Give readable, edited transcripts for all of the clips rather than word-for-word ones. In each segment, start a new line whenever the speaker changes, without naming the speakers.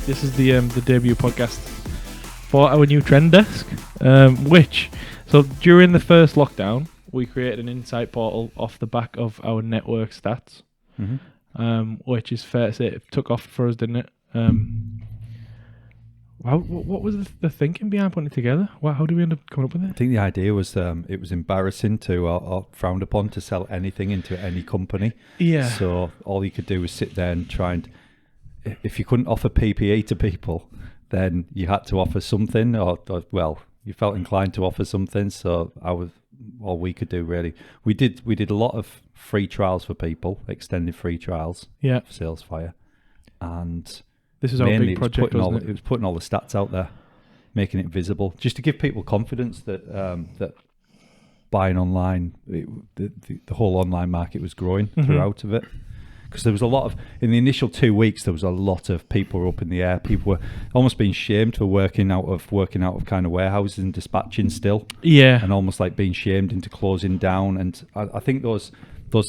This is the debut podcast for our new TrendDesk, so during the first lockdown, we created an insight portal off the back of our network stats, which is fair to say it took off for us, didn't it? What was the thinking behind putting it together? How did we end up coming up with it?
I think the idea was it was embarrassing to or frowned upon to sell anything into any company.
Yeah.
So all you could do was sit there and try and, if you couldn't offer PPE to people, then you had to offer something, or you felt inclined to offer something. So all we could do really. We did a lot of free trials for people, extended free trials.
Yeah.
For Salesfire, and
this is our big project,
it was putting all the stats out there, making it visible, just to give people confidence that that buying online, the whole online market was growing throughout of it. Because there was a lot of, in the initial 2 weeks, there was a lot of people were up in the air. People were almost being shamed for working out of kind of warehouses and dispatching still.
Yeah.
And almost like being shamed into closing down. And I think those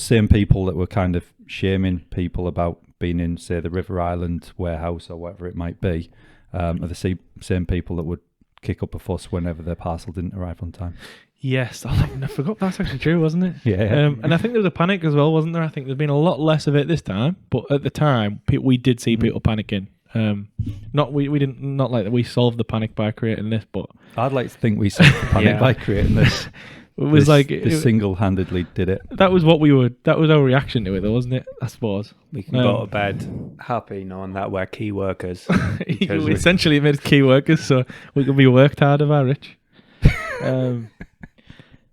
same people that were kind of shaming people about being in, say, the River Island warehouse or whatever it might be, are the same people that would kick up a fuss whenever their parcel didn't arrive on time.
Yes, I forgot that's actually true, wasn't it?
Yeah.
And I think there was a panic as well, wasn't there? I think there's been a lot less of it this time, but at the time we did see people panicking. Not like that we solved the panic by creating this, but
I'd like to think we solved the panic by creating this.
It was
single-handedly did it.
That was what that was our reaction to it, though, wasn't it? I suppose
we can go to bed happy knowing that we're key workers.
We essentially made us key workers, so we could be worked hard if we're rich.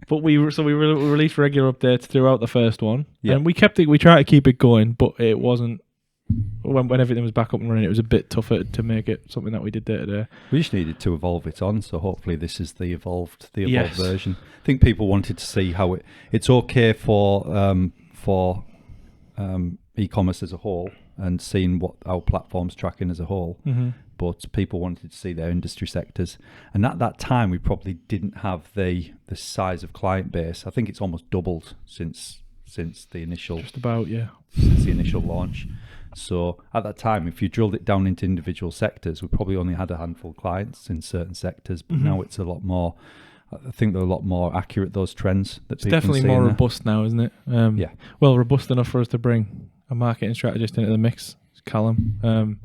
But we released regular updates throughout the first one, and we tried to keep it going, but it wasn't. When everything was back up and running, it was a bit tougher to make it something that we did day to day.
We just needed to evolve it on, so hopefully this is the evolved version. I think people wanted to see how it's okay for e-commerce as a whole and seeing what our platform's tracking as a whole. But people wanted to see their industry sectors, and at that time we probably didn't have the size of client base. I think it's almost doubled since the initial since the initial launch. So at that time, if you drilled it down into individual sectors, we probably only had a handful of clients in certain sectors. But now it's a lot more. I think they're a lot more accurate, those trends that people
definitely
see
more robust now, isn't it? Well, robust enough for us to bring a marketing strategist into the mix. It's Callum.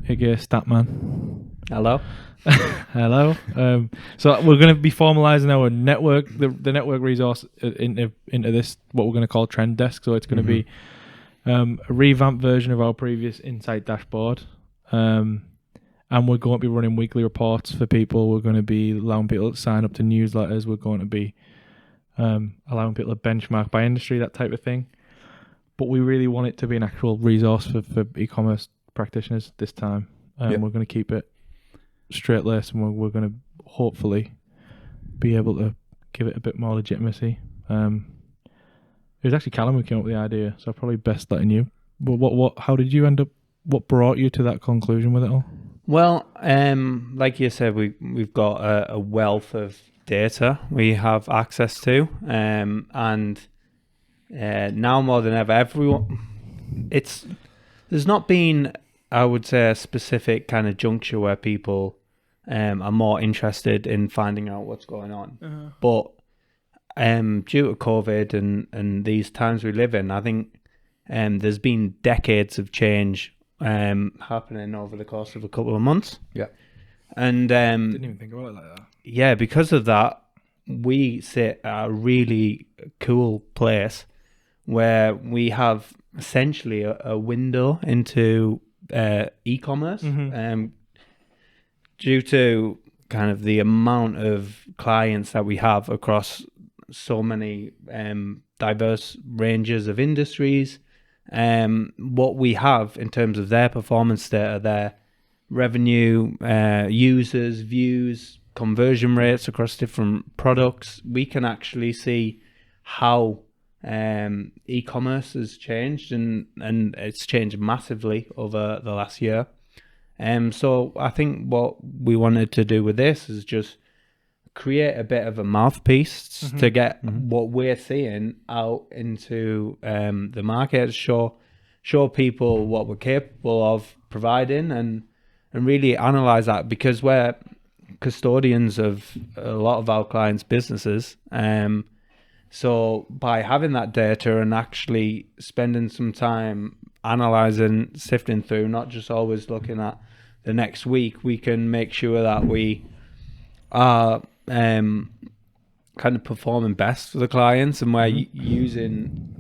Here, Statman.
Hello.
Hello. So we're going to be formalising our network, the network resource into this, what we're going to call TrendDesk. So it's going to be a revamped version of our previous Insight dashboard. And we're going to be running weekly reports for people. We're going to be allowing people to sign up to newsletters. We're going to be allowing people to benchmark by industry, that type of thing. But we really want it to be an actual resource for e-commerce practitioners this time. We're going to keep it straight laced, and we're going to hopefully be able to give it a bit more legitimacy. It was actually Callum who came up with the idea, so probably best letting you. But how did you end up? What brought you to that conclusion with it all?
Well, like you said, we've got a wealth of data we have access to, and now more than ever, there's not been, I would say, a specific kind of juncture where people are more interested in finding out what's going on. But due to COVID and these times we live in, I think there's been decades of change happening over the course of a couple of months.
Yeah.
And
didn't even think about it like that.
Yeah, because of that, we sit at a really cool place where we have essentially a window into e-commerce, due to kind of the amount of clients that we have across so many diverse ranges of industries. What we have in terms of their performance data, their revenue, users, views, conversion rates across different products, we can actually see how e-commerce has changed, and it's changed massively over the last year. So I think what we wanted to do with this is just create a bit of a mouthpiece to get what we're seeing out into the market, show people what we're capable of providing, and really analyze that, because we're custodians of a lot of our clients' businesses. So by having that data and actually spending some time analyzing, sifting through, not just always looking at the next week, we can make sure that we are kind of performing best for the clients, and we're using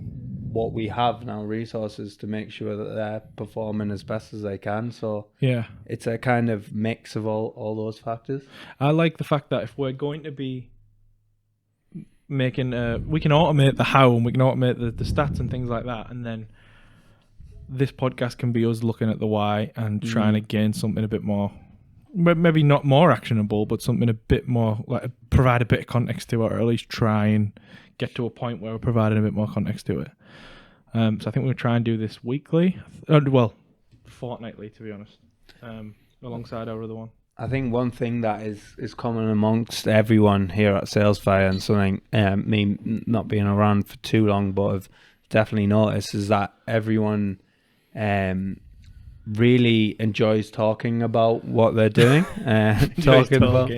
what we have now, resources, to make sure that they're performing as best as they can. So
Yeah.
it's a kind of mix of all those factors.
I like the fact that if we're going to be making, we can automate the how, and we can automate the stats and things like that, and then this podcast can be us looking at the why and trying to gain something a bit more, maybe not more actionable, but something a bit more, like provide a bit of context to it, or at least try and get to a point where we're providing a bit more context to it. So I think we're going to try and do this weekly, well, fortnightly, to be honest, alongside our other one.
I think one thing that is common amongst everyone here at Salesfire, and something me not being around for too long, but I've definitely noticed, is that everyone really enjoys talking about what they're doing. Talking about,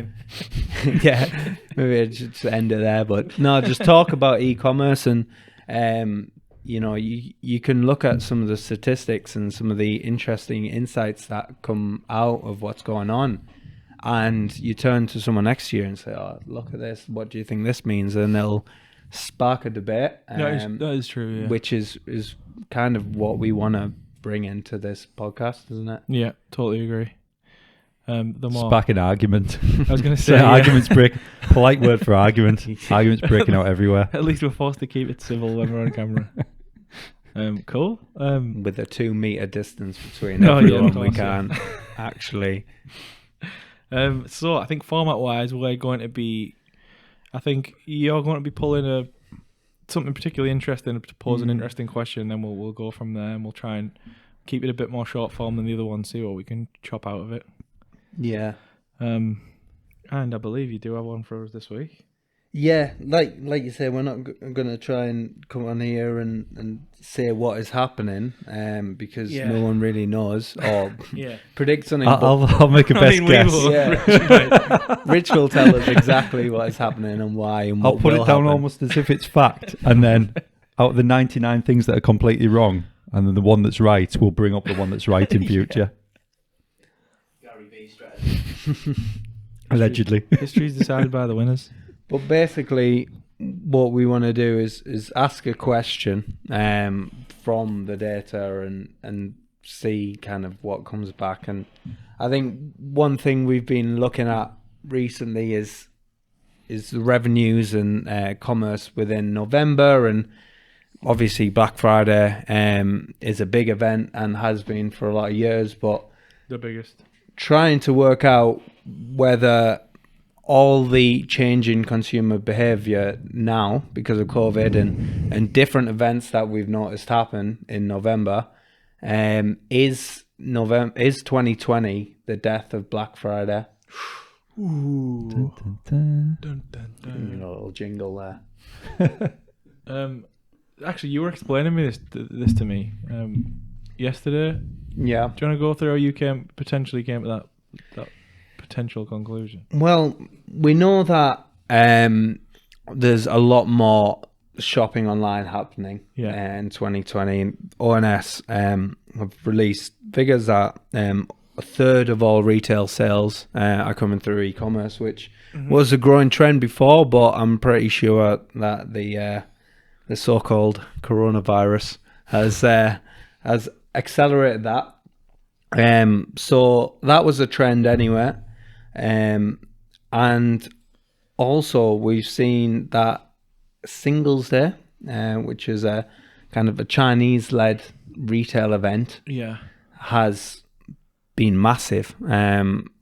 yeah, maybe I should end it there, but no, just talk about e-commerce, and you know, you can look at some of the statistics and some of the interesting insights that come out of what's going on, and you turn to someone next to you and say, "Oh, look at this. What do you think this means?" And they'll spark a debate.
That is true. Yeah.
Which is kind of what we want to bring into this podcast, isn't it?
Yeah, totally agree. The more
Spark an argument.
I was going to
So
say, yeah.
arguments break. Polite word for argument. Arguments breaking out everywhere.
At least we're forced to keep it civil when we're on camera. Cool.
With a 2 meter distance between
Oh, yeah,
everyone,
of
we
course,
can actually.
So I think format-wise, we're going to be. I think you're going to be pulling something particularly interesting to pose an interesting question. Then we'll go from there, and we'll try and keep it a bit more short form than the other one. See what we can chop out of it.
Yeah.
And I believe you do have one for us this week.
Yeah, like you say, we're not going to try and come on here and say what is happening, because no one really knows or predict something.
I'll make a best guess.
Yeah. Rich will tell us exactly what is happening and why, and what
I'll put it
will
down
happen.
almost as if it's fact, and then out of the 99 things that are completely wrong, and then the one that's right, we'll bring up the one that's right in future.
Gary V strategy.
Allegedly.
History's decided by the winners.
But basically, what we want to do is ask a question from the data and see kind of what comes back. And I think one thing we've been looking at recently is the revenues and commerce within November, and obviously Black Friday is a big event and has been for a lot of years, but
The biggest.
trying to work out whether all the change in consumer behavior now because of COVID and different events that we've noticed happen in November, is 2020 the death of Black Friday?
Ooh.
Dun, dun, dun.
Dun, dun,
You
dun.
know, a little jingle there.
Actually, you were explaining this to me yesterday.
Yeah.
Do you want to go through how you potentially came to that potential conclusion?
Well, we know that there's a lot more shopping online happening in 2020. ONS have released figures that a third of all retail sales are coming through e-commerce, which was a growing trend before, but I'm pretty sure that the so-called coronavirus has accelerated that. So that was a trend anyway. And also we've seen that Singles Day, which is a kind of a Chinese-led retail event, has been massive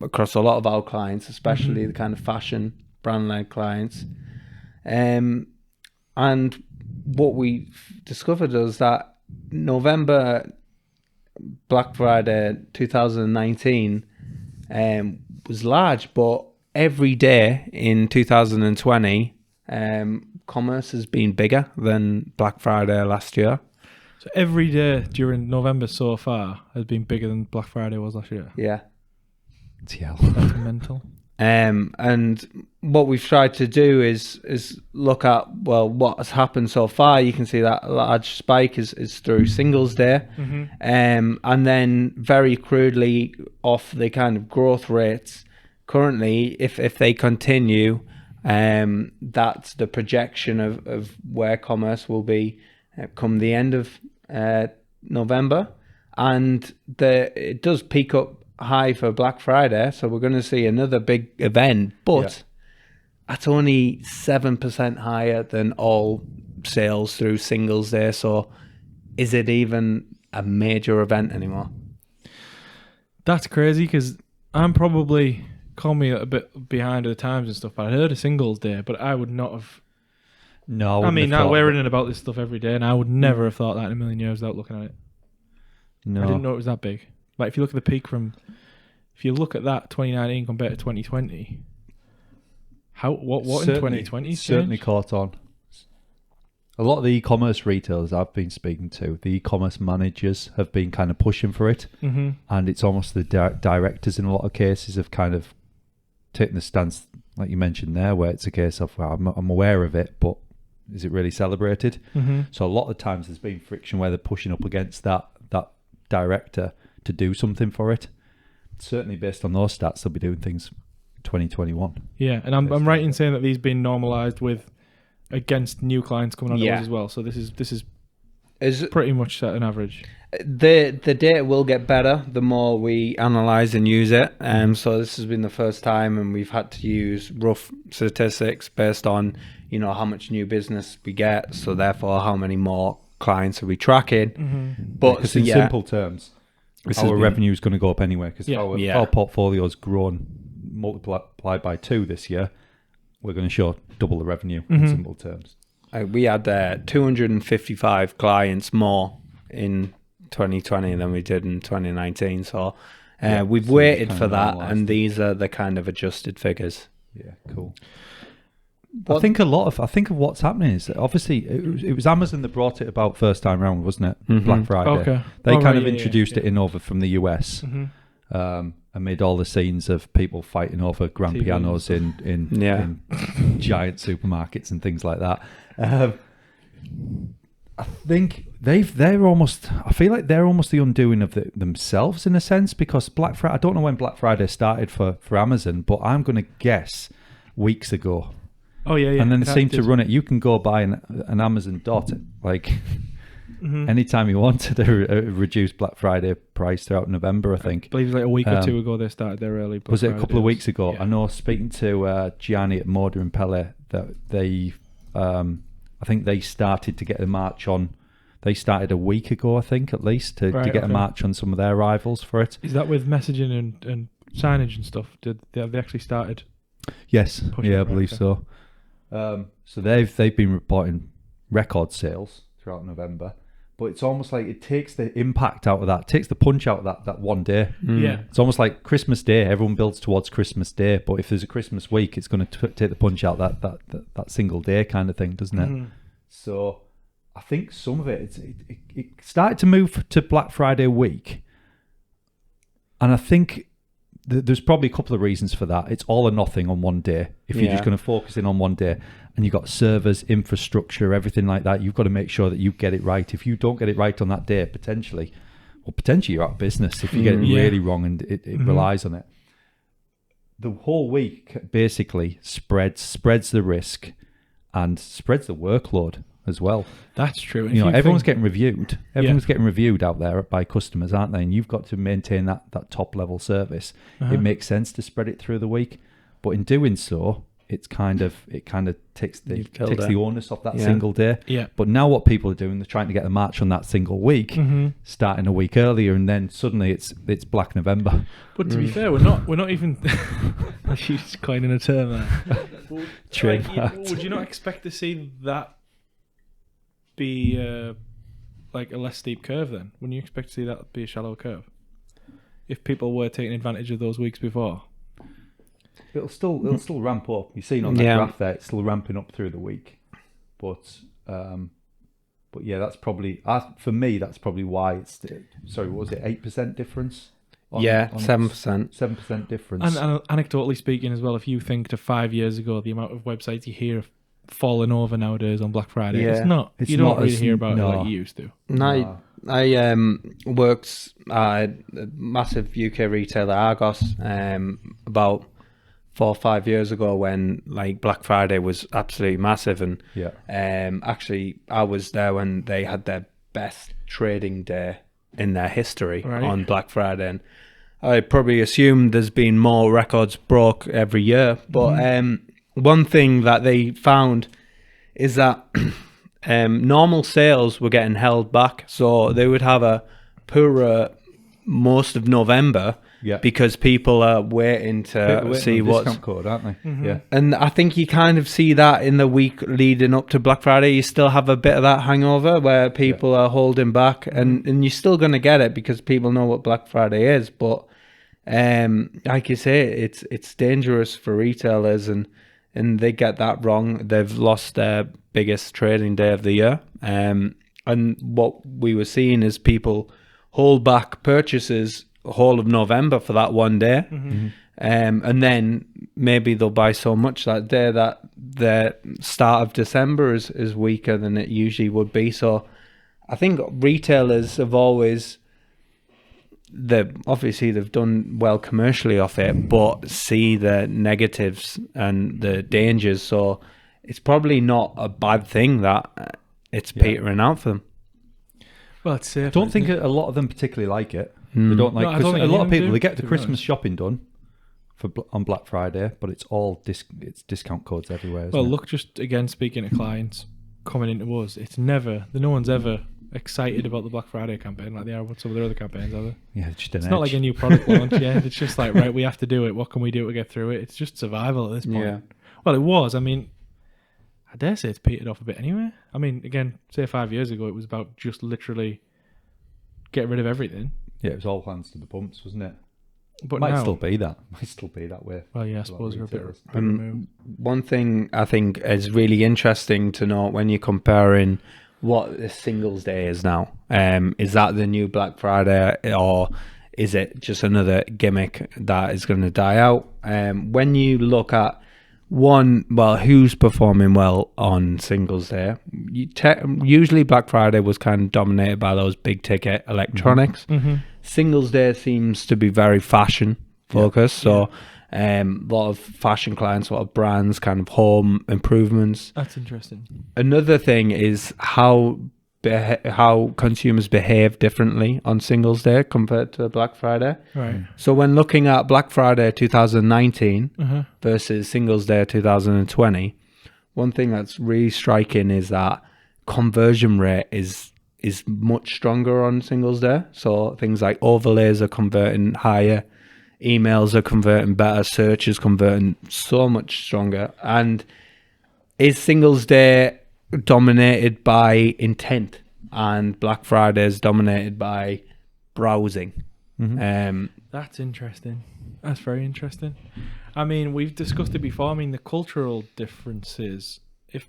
across a lot of our clients, especially the kind of fashion brand-led clients. And what we discovered is that November Black Friday 2019 was large, but every day in 2020 commerce has been bigger than Black Friday last year.
So every day during November so far has been bigger than Black Friday was last year.
Yeah.
That's mental.
And what we've tried to do is look at, well, what has happened so far. You can see that large spike is through Singles Day. And then very crudely off the kind of growth rates currently, if they continue, that's the projection of where commerce will be come the end of November. And it does peak up high for Black Friday, so we're going to see another big event, but that's only 7% higher than all sales through Singles Day. So is it even a major event anymore?
That's crazy, because I'm probably, call me a bit behind the times and stuff, but I heard of Singles Day, but I would not have.
No,
I mean, now we're in and about this stuff every day, and I would never have thought that in a million years without looking at it.
No,
I didn't know it was that big. Like, if you look at the peak if you look at that 2019 compared to 2020, what in 2020
certainly caught on. A lot of the e-commerce retailers I've been speaking to, the e-commerce managers have been kind of pushing for it, and it's almost the directors in a lot of cases have kind of taken the stance, like you mentioned there, where it's a case of, well, I'm aware of it, but is it really celebrated? So a lot of times there's been friction where they're pushing up against that director to do something for it. Certainly based on those stats, they'll be doing things 2021.
Yeah, and I'm right in saying that these been normalised against new clients coming on yours as well. So this is pretty much set an average.
The data will get better the more we analyze and use it. So this has been the first time, and we've had to use rough statistics based on, how much new business we get. So therefore, how many more clients are we tracking? But
because in simple terms, our revenue is going to go up anyway, because our portfolio has grown, multiplied by 2 this year. We're going to show double the revenue in simple terms.
We had 255 clients more in 2020 than we did in 2019. So we've waited for that, and these are the kind of adjusted figures.
Yeah, cool. I think of what's happening is that obviously it was Amazon that brought it about first time round, wasn't it? Black Friday.
Okay.
They introduced it in over from the US, amid all the scenes of people fighting over grand
TV
pianos in giant supermarkets and things like that. I think they're almost. I feel like they're almost the undoing of themselves in a sense, because Black Friday. I don't know when Black Friday started for Amazon, but I'm going to guess weeks ago.
Oh yeah.
And then they seem to run it. You can go buy an Amazon dot like anytime you want to reduce Black Friday price throughout November. I think.
I believe it was like a week or 2 ago they started their early.
Was it a couple of weeks ago? Yeah. I know. Speaking to Gianni at Moda and Pelle, that they, I think they started to get a march on. They started a week ago, I think, at least to get a march on some of their rivals for it.
Is that with messaging and signage and stuff? Have they actually started?
Yes. Yeah, I believe so. So they've been reporting record sales throughout November, but it's almost like it takes the impact out of that, takes the punch out of that one day.
Yeah,
it's almost like Christmas Day. Everyone builds towards Christmas Day, but if there's a Christmas week, it's going to take the punch out that single day kind of thing, doesn't it? So I think some of it started to move to Black Friday week, and I think there's probably a couple of reasons for that. It's all or nothing on one day. If you're just going to focus in on one day, and you've got servers, infrastructure, everything like that, you've got to make sure that you get it right. If you don't get it right on that day, potentially you're out of business if you get it really wrong and it relies on it. The whole week basically spreads the risk and spreads the workload as well.
That's true.
Everyone's getting reviewed. Everyone's getting reviewed out there by customers, aren't they? And you've got to maintain that top level service. It makes sense to spread it through the week, but in doing so, it kind of takes the onus off that single day.
Yeah.
But now what people are doing, they're trying to get the march on that single week, starting a week earlier, and then suddenly it's Black November.
But to be fair, we're not even. She's coining a term there. Would you not expect to see that be like a less steep curve then? Wouldn't you expect to see that be a shallower curve if people were taking advantage of those weeks before?
It'll still ramp up. You've seen on that graph there, it's still ramping up through the week. But yeah, that's probably for me. That's probably why it's. Sorry, what was it? 8% difference
Yeah, 7%.
7% difference.
And anecdotally speaking as well, if you think to 5 years ago, the amount of websites you hear falling over nowadays on Black Friday,
Yeah.
it's not.
It's
you don't
not
really
as-
hear about it like
no.
you used to.
No, I worked at a massive UK retailer, Argos, about 4 or 5 years ago when like Black Friday was absolutely massive, and
Yeah.
actually I was there when they had their best trading day in their history
Right.
on Black Friday, and I probably assume there's been more records broke every year, but one thing that they found is that normal sales were getting held back, so they would have a poorer most of November
Yeah.
because people are waiting to
People waiting
see
on
what's.
discount code, aren't they? Yeah.
And I think you kind of see that in the week leading up to Black Friday. You still have a bit of that hangover where people are holding back, and you're still going to get it because people know what Black Friday is. But like you say, it's dangerous for retailers, and they get that wrong. They've lost their biggest trading day of the year. And what we were seeing is people hold back purchases whole of November for that one day. And then maybe they'll buy so much that day that the start of December is weaker than it usually would be. So I think retailers have always, they've done well commercially off it, but see the negatives and the dangers. So it's probably not a bad thing that it's petering out for them.
Well, it's safe.
I don't think a lot of them particularly like it.
Mm.
They don't like,
No, I
because
don't think
a lot of
any of them
people,
do,
they get the
to be
Christmas
honest.
shopping done on Black Friday, but it's all it's discount codes everywhere. Isn't
Well,
it?
look, just again speaking to clients coming into us, it's never, no one's ever excited about the Black Friday campaign like they are with some of their other campaigns, are they?
Yeah, it's just an
It's
edge.
not like a new product launch, yeah. It's just like, right, we have to do it. What can we do to get through it? It's just survival at this point.
Yeah.
Well, it was. I mean, I dare say it's petered off a bit anyway. I mean, again, say 5 years ago, it was about just literally get rid of everything.
Yeah, it was all hands to the pumps, wasn't it?
But
Might
now,
still be that. Might still be that way.
well, yeah, I
a lot of
suppose we're a bit
retailers.
removed.
One thing I think is really interesting to note when you're comparing what the Singles Day is now, is that the new Black Friday, or is it just another gimmick that is going to die out? When you look at who's performing well on Singles Day, usually Black Friday was kind of dominated by those big ticket electronics. Singles Day seems to be very fashion focused, so a lot of fashion clients, a lot of brands, kind of home improvements.
That's interesting.
Another thing is how consumers behave differently on Singles Day compared to Black Friday.
Right.
So when looking at Black Friday 2019 versus Singles Day 2020, one thing that's really striking is that conversion rate is much stronger on Singles Day. So things like overlays are converting higher, emails are converting better, search is converting so much stronger. And is Singles Day dominated by intent and Black Friday is dominated by browsing?
That's interesting. That's very interesting. I mean, we've discussed it before. I mean, the cultural differences, if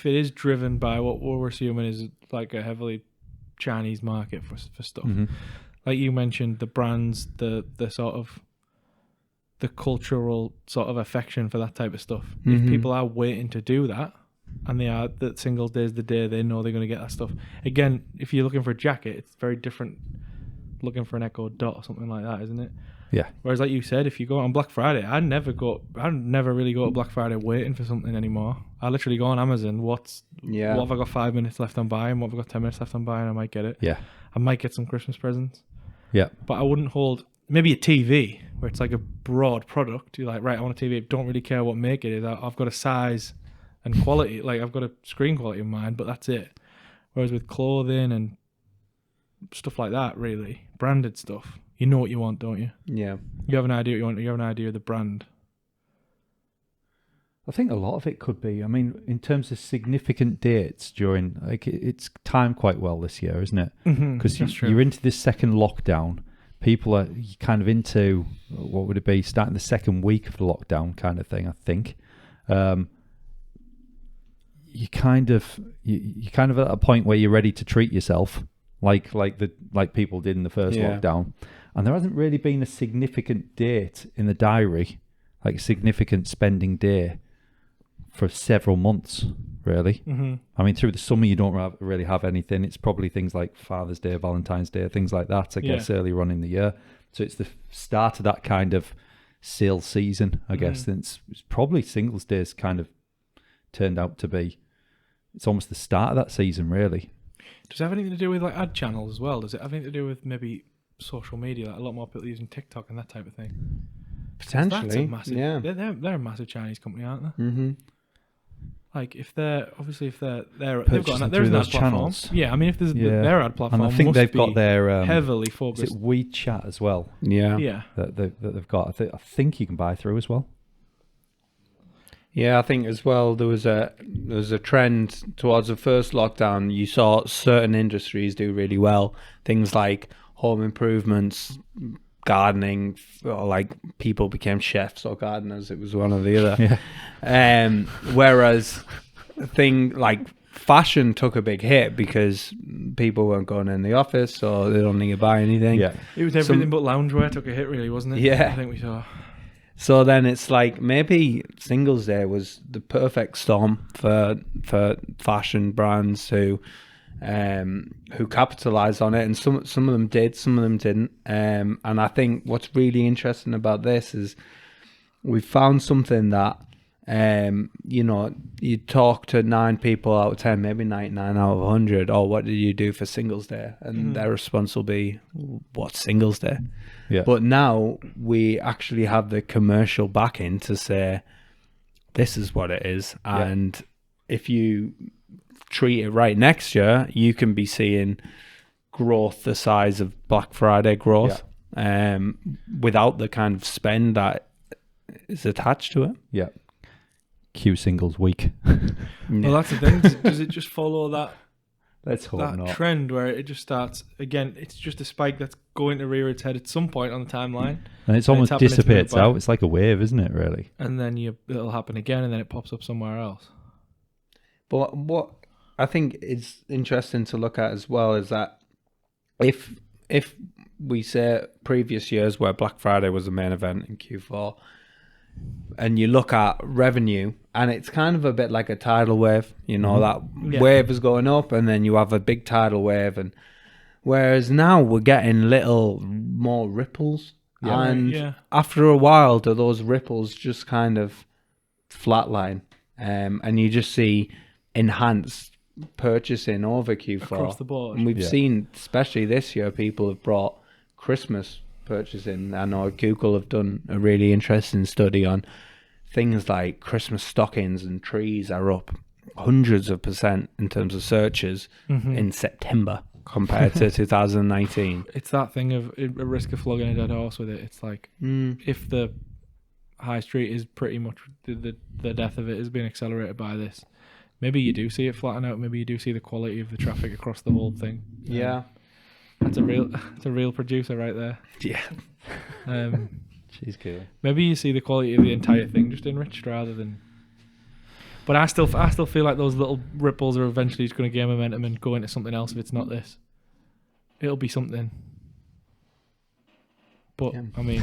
it is driven by what we're assuming is like a heavily Chinese market for stuff, like you mentioned, the brands, the sort of the cultural sort of affection for that type of stuff. If people are waiting to do that, and that Singles Day is the day they know they're going to get that stuff. Again, if you're looking for a jacket, it's very different looking for an Echo Dot or something like that, isn't it?
Yeah.
Whereas, like you said, if you go on Black Friday, I never really go to Black Friday waiting for something anymore. I literally go on Amazon. What have I got 5 minutes left on buying? What have I got 10 minutes left on buying? I might get it.
Yeah.
I might get some Christmas presents.
Yeah.
But I wouldn't hold maybe a TV where it's like a broad product. You're like, right, I want a TV. Don't really care what make it is. I've got a size and quality. Like I've got a screen quality in mind, but that's it. Whereas with clothing and stuff like that, really branded stuff, you know what you want, don't you?
Yeah.
You have an idea what you want. You have an idea of the brand.
I think a lot of it could be. I mean, in terms of significant dates during, like, it's timed quite well this year, isn't it? Because you're into this second lockdown. People are kind of into, what would it be, starting the second week of the lockdown kind of thing, I think. You kind of at a point where you're ready to treat yourself like people did in the first lockdown. And there hasn't really been a significant date in the diary, like a significant spending day, for several months, really.
Mm-hmm.
I mean, through the summer, you don't really have anything. It's probably things like Father's Day, Valentine's Day, things like that, I guess, earlier on in the year. So it's the start of that kind of sales season, I guess. And it's probably Singles Day's kind of turned out to be, it's almost the start of that season, really.
Does it have anything to do with like ad channels as well? Does it have anything to do with maybe social media? Like a lot more people using TikTok and that type of thing.
Potentially,
That's a massive,
yeah.
They're a massive Chinese company, aren't they?
Mm-hmm.
Like if they're they've got
Purchasing
there's an
through
ad
those
platform.
channels.
Yeah, I mean if there's their ad platform,
And I think
must
they've
be
got their
heavily
is
focused.
it WeChat as well
Yeah.
that they've got. I think you can buy through as well.
Yeah, I think as well there was a trend towards the first lockdown. You saw certain industries do really well. Things like home improvements, gardening, or like people became chefs or gardeners. It was one or the other.
Yeah.
Whereas thing like fashion took a big hit because people weren't going in the office or they don't need to buy anything.
Yeah.
It was everything but loungewear took a hit, really, wasn't it?
Yeah.
I think we saw.
So then it's like maybe Singles Day was the perfect storm for fashion brands who capitalized on it, and some of them did, some of them didn't. And I think what's really interesting about this is we found something that you talk to 9 people out of 10, maybe 99 out of 100. Oh, what did you do for Singles Day? And their response will be, "What's Singles Day?"
Yeah.
But now we actually have the commercial backing to say this is what it is, and if you treat it right next year, you can be seeing growth the size of Black Friday growth, without the kind of spend that is attached to it.
Yeah. Q Singles Week.
Well, that's the thing. Does it just follow that
Let's hope
that
not.
trend where it just starts again? It's just a spike that's going to rear its head at some point on the timeline,
And it's almost
happening to
dissipates
move back.
out. It's like a wave, isn't it, really?
and then it'll happen again, and then it pops up somewhere else.
But what I think is interesting to look at as well is that if we say previous years where Black Friday was the main event in Q4, and you look at revenue, and it's kind of a bit like a tidal wave, that wave is going up, and then you have a big tidal wave, and whereas now we're getting little more ripples, and after a while, do those ripples just kind of flatline, and you just see enhanced purchasing over Q4
Across the board.
and we've seen, especially this year, people have brought Christmas purchasing. I know Google have done a really interesting study on things like Christmas stockings and trees are up hundreds of % in terms of searches in September compared to 2019.
It's that thing of a risk of flogging a dead horse with it. It's like if the high street is pretty much the death of it is being accelerated by this, maybe you do see it flatten out. Maybe you do see the quality of the traffic across the whole thing.
Yeah.
That's a real producer right there.
Yeah.
She's cool.
Maybe you see the quality of the entire thing just enriched rather than. But I still feel like those little ripples are eventually just going to gain momentum and go into something else. If it's not this, it'll be something. But I mean,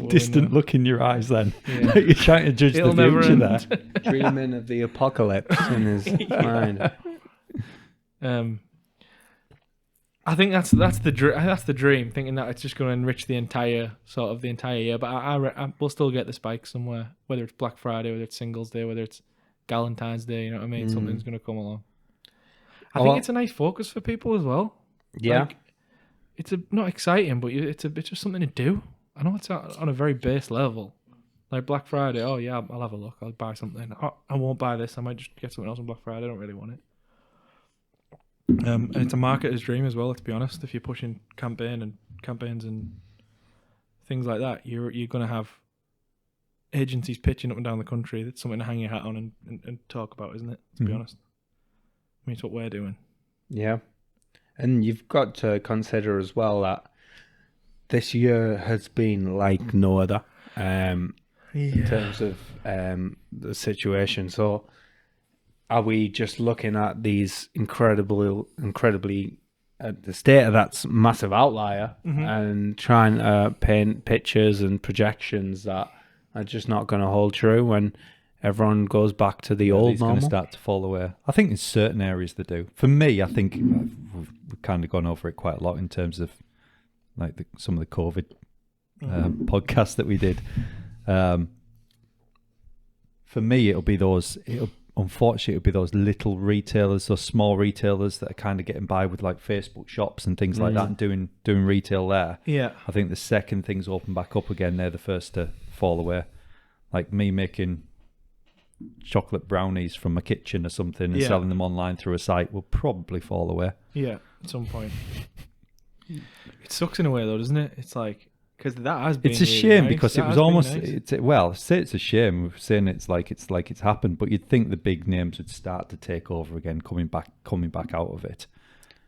distant look in your eyes. Then
Yeah.
you're trying to judge
It'll
the
never
future
end.
there.
Dreaming of the apocalypse in his mind.
I think that's the dream, thinking that it's just going to enrich the entire year. But I we'll still get the spike somewhere, whether it's Black Friday, whether it's Singles Day, whether it's Galentine's Day. You know what I mean? Something's going to come along. I think it's a nice focus for people as well.
Yeah.
Like, it's not exciting, but it's just something to do. I know it's on a very base level, like Black Friday. Oh yeah, I'll have a look. I'll buy something. Oh, I won't buy this. I might just get something else on Black Friday. I don't really want it. And it's a marketer's dream as well. Let's be honest. If you're pushing campaigns and things like that, you're going to have agencies pitching up and down the country. That's something to hang your hat on and talk about, isn't it? To be honest, I mean, it's what we're doing.
Yeah. And you've got to consider as well that this year has been like no other in terms of the situation. So are we just looking at these incredibly the state of that's massive outlier, and trying to paint pictures and projections that are just not going to hold true when everyone goes back to the old
It's going
normal.
to start to fall away. I think in certain areas they do. For me, I think we've kind of gone over it quite a lot in terms of like some of the COVID podcasts that we did. For me, unfortunately, it'll be those little retailers, those small retailers that are kind of getting by with like Facebook shops and things like that and doing retail there.
Yeah.
I think the second things open back up again, they're the first to fall away. Like me making chocolate brownies from my kitchen or something and selling them online through a site will probably fall away.
Yeah, at some point. It sucks in a way though, doesn't it? It's like, because that has been.
It's a
really
shame
nice.
because
That
it was
has been
almost.
nice.
It's a shame. We're saying it's like it's happened, but you'd think the big names would start to take over again, coming back out of it.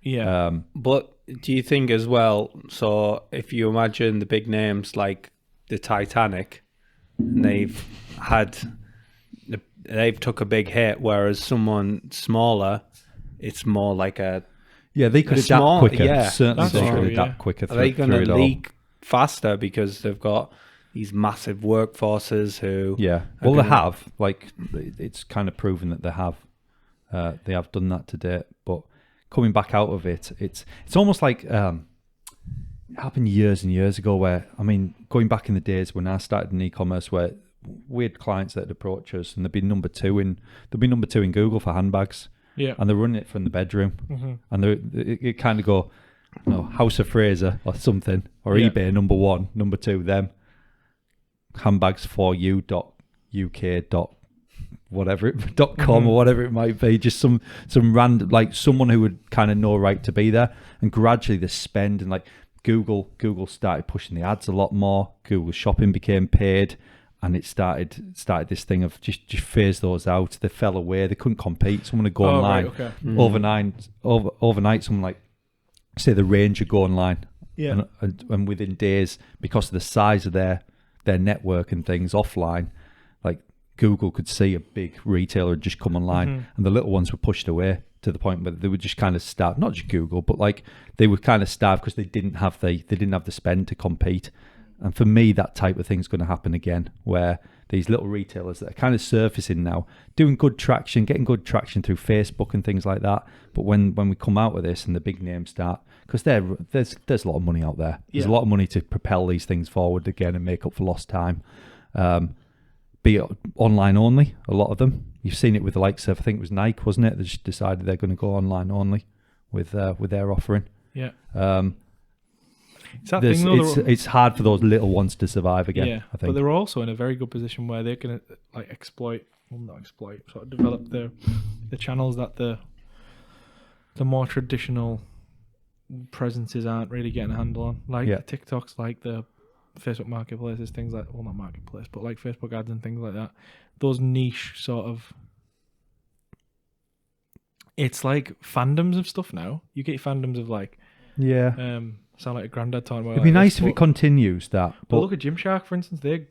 Yeah.
But do you think as well, so if you imagine the big names like the Titanic, and they've took a big hit, whereas someone smaller, it's more like a...
Yeah, they could
A
adapt
small-
quicker.
yeah,
Certainly
that's
they
true,
could adapt
yeah.
quicker
Are they
through
going
it
to
all.
leak faster because they've got these massive workforces who...
Yeah, well, they have. Like, it's kind of proven that they have done that to date. But coming back out of it, it's almost like it happened years and years ago. Where going back in the days when I started in e-commerce, where we had clients that would approach us and they'd be number two in Google for handbags.
Yeah.
And they're running it from the bedroom, and it kind of go, House of Fraser or something, or eBay number one, number two, them handbags for you.uk. whatever .com or whatever it might be, just some random, like someone who would kind of know right to be there. And gradually the spend, and like Google started pushing the ads a lot more. Google Shopping became paid, and it started this thing of just phase those out. They fell away. They couldn't compete. Someone would go online overnight. Someone like, say, the Range would go online, and within days, because of the size of their network and things offline, like Google could see a big retailer had just come online, and the little ones were pushed away to the point where they would just kind of starve. Not just Google, but like they were kind of starved because they didn't have the spend to compete. And for me, that type of thing's going to happen again, where these little retailers that are kind of surfacing now, doing good traction, getting good traction through Facebook and things like that. But when we come out of this and the big names start, because there's a lot of money out there. There's a lot of money to propel these things forward again and make up for lost time. Be it online only, a lot of them. You've seen it with the likes of, I think it was Nike, wasn't it? They just decided they're going to go online only with their offering.
Yeah.
It's hard for those little ones to survive again.
Yeah,
I think.
but they're also in a very good position where they can develop the channels that the more traditional presences aren't really getting a handle on, like the TikToks, like the Facebook marketplaces, things like, well, not marketplace, but like Facebook ads and things like that. Those niche sort of, it's like fandoms of stuff now. You get fandoms of like, sound like a granddad talking about.
It'd be nice if it continues that.
But look at Gymshark, for instance. They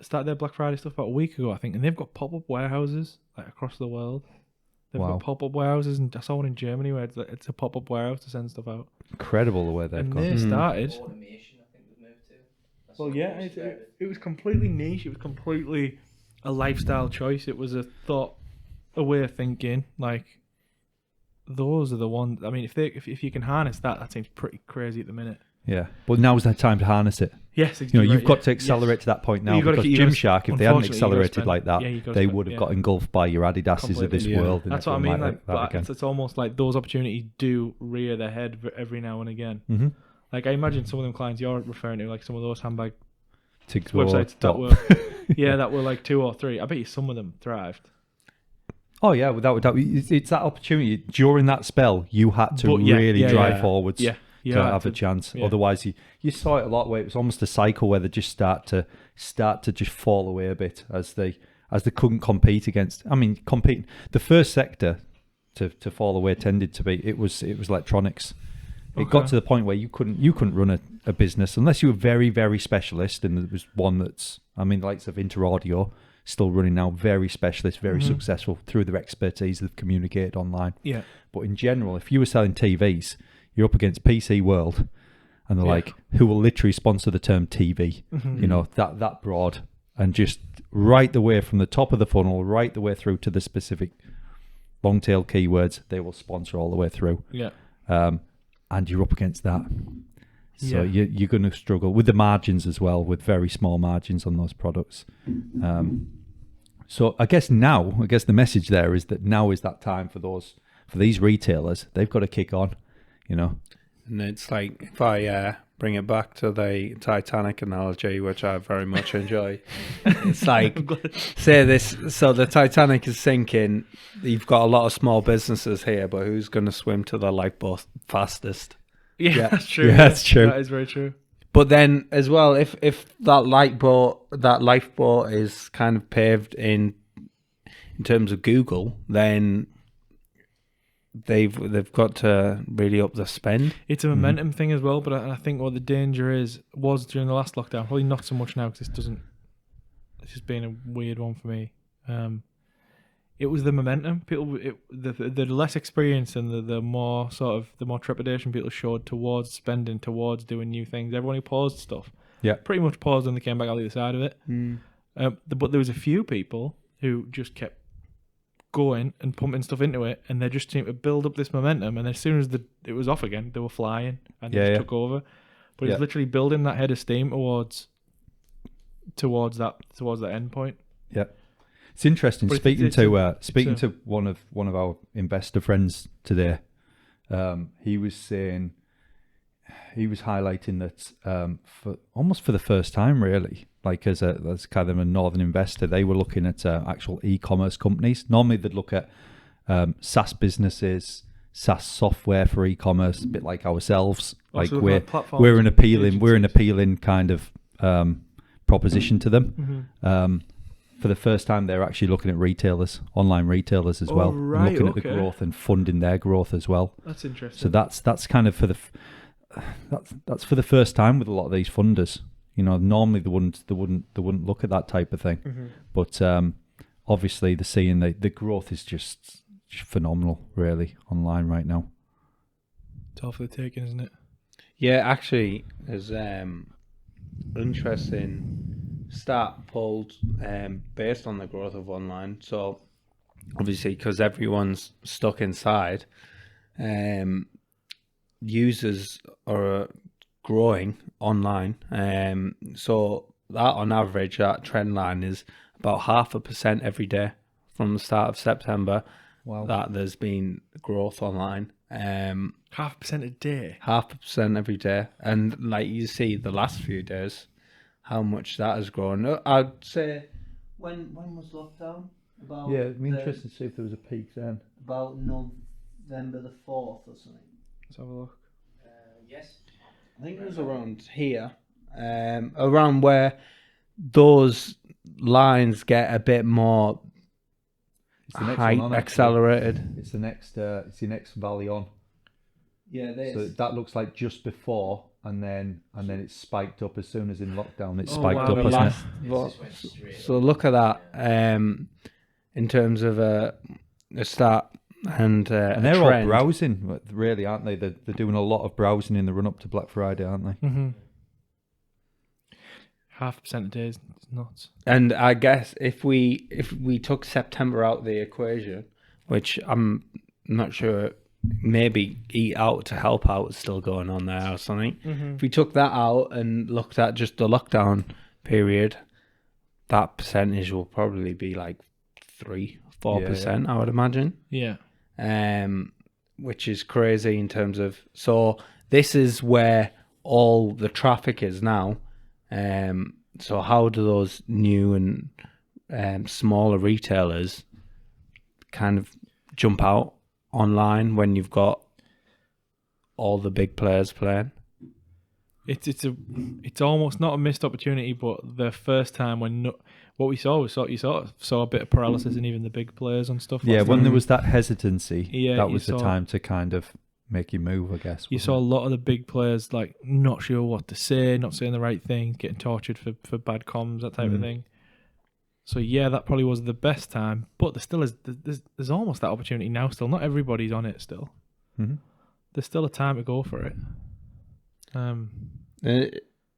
started their Black Friday stuff about a week ago, I think, and they've got pop-up warehouses like across the world. They've got pop-up warehouses, and I saw one in Germany where it's a pop-up warehouse to send stuff out.
Incredible the way they've gone.
They started.
Automation, I think we've moved to. That's
Well,
what
yeah,
we started.
it was completely niche. It was completely a lifestyle choice. It was a way of thinking. Like, those are the ones. I mean, if you can harness that seems pretty crazy at the minute.
Yeah, but now's the time to harness it.
Yes, exactly.
You've got to accelerate to that point now, because Gymshark, if they hadn't accelerated like that, they would have got engulfed by your Adidases of this world. And
that's what I mean.
Like
it's almost like those opportunities do rear their head every now and again.
Mm-hmm.
Like, I imagine some of them clients you're referring to, like some of those handbag
Tiggo
websites that were, that were like 2 or 3. I bet you some of them thrived.
Oh yeah, without doubt, it's that opportunity during that spell. You had to really drive forwards.
Yeah.
To have a chance. Yeah. Otherwise, you saw it a lot where it was almost a cycle where they just start to just fall away a bit as they couldn't compete against. I mean, competing. The first sector to fall away tended to be it was electronics. It got to the point where you couldn't run a business unless you were very, very specialist, and there was one that's, I mean, the likes of Interaudio still running now, very specialist, very successful through their expertise they've communicated online.
Yeah.
But in general, if you were selling TVs, you're up against PC World, and they're like, who will literally sponsor the term TV, you know, that broad, and just right the way from the top of the funnel, right the way through to the specific long tail keywords, they will sponsor all the way through.
Yeah.
And you're up against that. So you're going to struggle with the margins as well, with very small margins on those products. So I guess the message there is that now is that time for these retailers. They've got to kick on, you know.
And it's like, if I bring it back to the Titanic analogy, which I very much enjoy, it's like, say this, so the Titanic is sinking, you've got a lot of small businesses here, but who's going to swim to the lifeboat fastest?
Yeah, that's true.
Yeah, that's true.
That is very true.
But then as well, if that lifeboat is kind of paved in terms of Google, then they've got to really up the spend.
It's a momentum thing as well, but I think what the danger was during the last lockdown, probably not so much now because it's just been a weird one for me. It was the momentum. People, the less experience and the more trepidation people showed towards spending, towards doing new things. Everyone who paused stuff, pretty much paused when they came back out the other side of it. But there was a few people who just kept going and pumping stuff into it, and they just seemed to build up this momentum. And as soon as it was off again, they were flying and they just took over. But it's literally building that head of steam towards that end point. Yeah.
It's interesting.
But
speaking to one of our investor friends today, he was highlighting that for the first time, really, like as kind of a northern investor, they were looking at actual e-commerce companies. Normally, they'd look at SaaS businesses, SaaS software for e-commerce, a bit like ourselves. Like we're an appealing kind of proposition to them. For the first time, they're actually looking at retailers, online retailers as well, and looking at the growth and funding their growth as well.
That's interesting.
So that's kind of that's for the first time with a lot of these funders. You know, normally they wouldn't look at that type of thing, but obviously they're seeing the growth is just phenomenal, really, online right now.
It's all for the taking, isn't it?
Yeah, actually, there's interesting stat pulled based on the growth of online. So obviously, because everyone's stuck inside, users are growing online. So that on average, that trend line is about 0.5% every day from the start of September.
Wow.
That there's been growth online.
0.5% a day.
0.5% every day, and like you see the last few days, how much that has grown. I'd say when was lockdown? About
it'd be interesting to see if there was a peak then.
About November the 4th or something.
Let's have a look.
Yes.
I think it was around here, around where those lines get a bit more height accelerated.
It's the next valley on.
Yeah,
so that looks like just before, and then it's spiked up as soon as in lockdown. It's spiked up, hasn't it?
So look at that. In terms of a start and
they're all browsing, really, aren't they? They're doing a lot of browsing in the run up to Black Friday, aren't they?
0.5% a day is nuts.
And I guess if we took September out of the equation, which I'm not sure, maybe Eat Out to Help Out is still going on there or something. If we took that out and looked at just the lockdown period, that percentage will probably be like 3-4%, I would imagine.
Yeah.
Which is crazy in terms of, so this is where all the traffic is now. So how do those new and smaller retailers kind of jump out online when you've got all the big players playing?
It's almost not a missed opportunity, but the first time when what we saw was you saw a bit of paralysis in even the big players and stuff.
Yeah, when there was that hesitancy, that was the
saw,
time to kind of make you move, I guess.
You saw a lot of the big players like not sure what to say, not saying the right thing, getting tortured for bad comms, that type of thing. So yeah, that probably was the best time, but there still is. There's almost that opportunity now. Still, not everybody's on it. Still, there's still a time to go for it.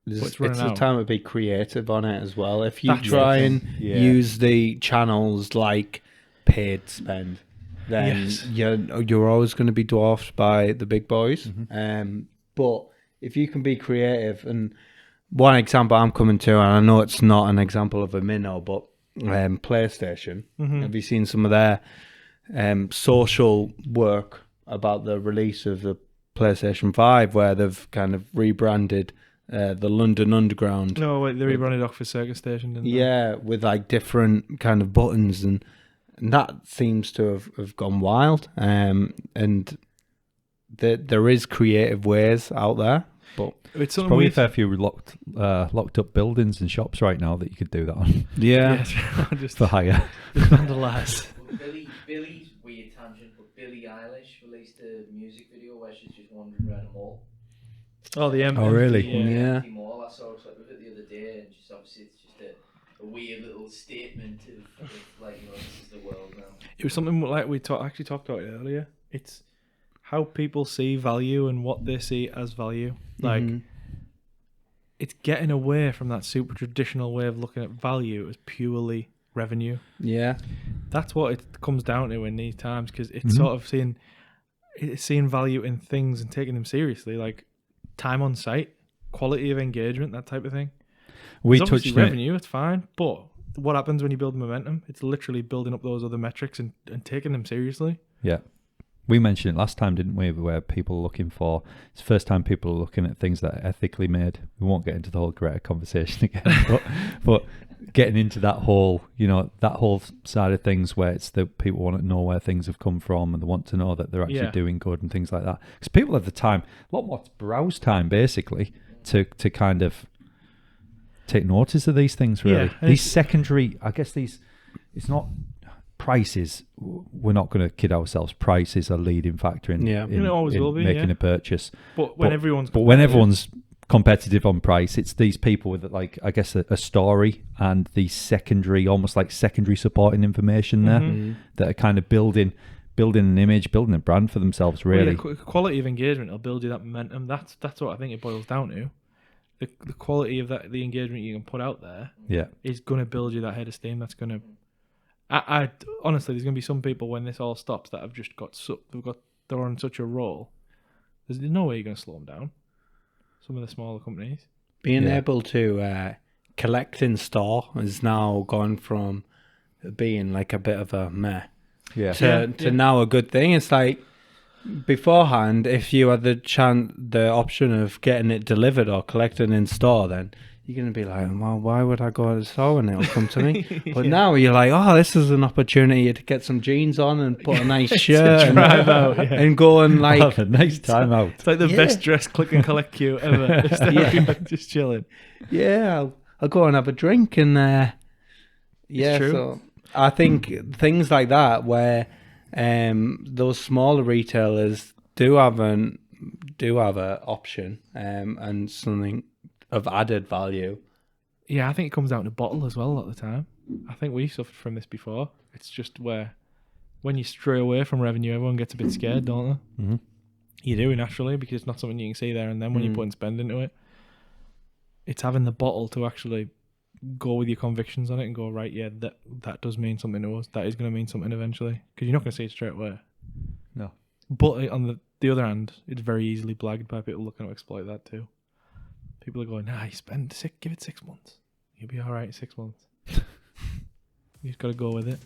It's
running
a
out.
time to be creative on it as well. If you
That's
try
it.
and use the channels like paid spend, then you're always going to be dwarfed by the big boys. But if you can be creative, and one example I'm coming to, and I know it's not an example of a minnow, but PlayStation. Have you seen some of their social work about the release of the PlayStation 5, where they've kind of rebranded the London Underground?
No, wait, they rebranded Oxford Circus Station, didn't they?
Yeah, with like different kind of buttons, and that seems to have gone wild. And there is creative ways out there, but
It's
Probably a fair few locked up buildings and shops right now that you could do that on
just
for hire.
vandalise.
Billy's weird tangent, but Billie Eilish released a music video where she's just wandering around a mall.
Oh, the empty.
Oh, really?
Yeah.
Empty mall. I saw it the other day, and just obviously it's just a weird little statement of like, you know, this is the world now.
It was something like we actually talked about it earlier. It's how people see value and what they see as value. Like, it's getting away from that super traditional way of looking at value as purely revenue.
Yeah.
That's what it comes down to in these times, because it's sort of seeing value in things and taking them seriously, like time on site, quality of engagement, that type of thing.
We
There's obviously
touched on
revenue, it's fine, but what happens when you build momentum? It's literally building up those other metrics and taking them seriously.
Yeah. We mentioned it last time, didn't we? Where people are looking for, it's the first time people are looking at things that are ethically made. We won't get into the whole Greta conversation again, but getting into that whole, that whole side of things where it's the people want to know where things have come from and they want to know that they're actually doing good and things like that. Because people have the time, a lot more browse time basically to kind of take notice of these things, really.
Yeah,
these secondary, I guess it's not prices. We're not going to kid ourselves. Price is a leading factor in
it always will be,
making a purchase.
But when everyone's
competitive on price, it's these people with, like, I guess a story and the secondary, almost like secondary supporting information there that are kind of building an image, building a brand for themselves. Really,
the quality of engagement will build you that momentum. That's what I think it boils down to. The quality of the engagement you can put out there, is going to build you that head of steam. That's going to. I honestly, there's going to be some people when this all stops that have just they're on such a roll. There's no way you're going to slow them down. Some of the smaller companies
being able to collect in store has now gone from being like a bit of a meh to now a good thing. It's like beforehand, if you had the option of getting it delivered or collected in store, then you're going to be like, well, why would I go to the store when it'll come to me? But now you're like, oh, this is an opportunity to get some jeans on and put a nice shirt
drive out,
and go and like
have a nice time out.
It's like the best dressed click and collect queue ever. Just chilling.
Yeah, I'll go and have a drink and
true.
So I think things like that where those smaller retailers do have an option and something of added value.
Yeah, I think it comes down to bottle as well a lot of the time. I think we suffered from this before. It's just where when you stray away from revenue, everyone gets a bit scared, don't they? Mm-hmm. You do naturally, because it's not something you can see there and then when you're putting spend into it. It's having the bottle to actually go with your convictions on it and go, right, yeah, that does mean something to us. That is going to mean something eventually, because you're not going to see it straight away.
No.
But on the other hand, it's very easily blagged by people looking to exploit that too. People are going, give it 6 months. You'll be all right in 6 months. You just got to go with it.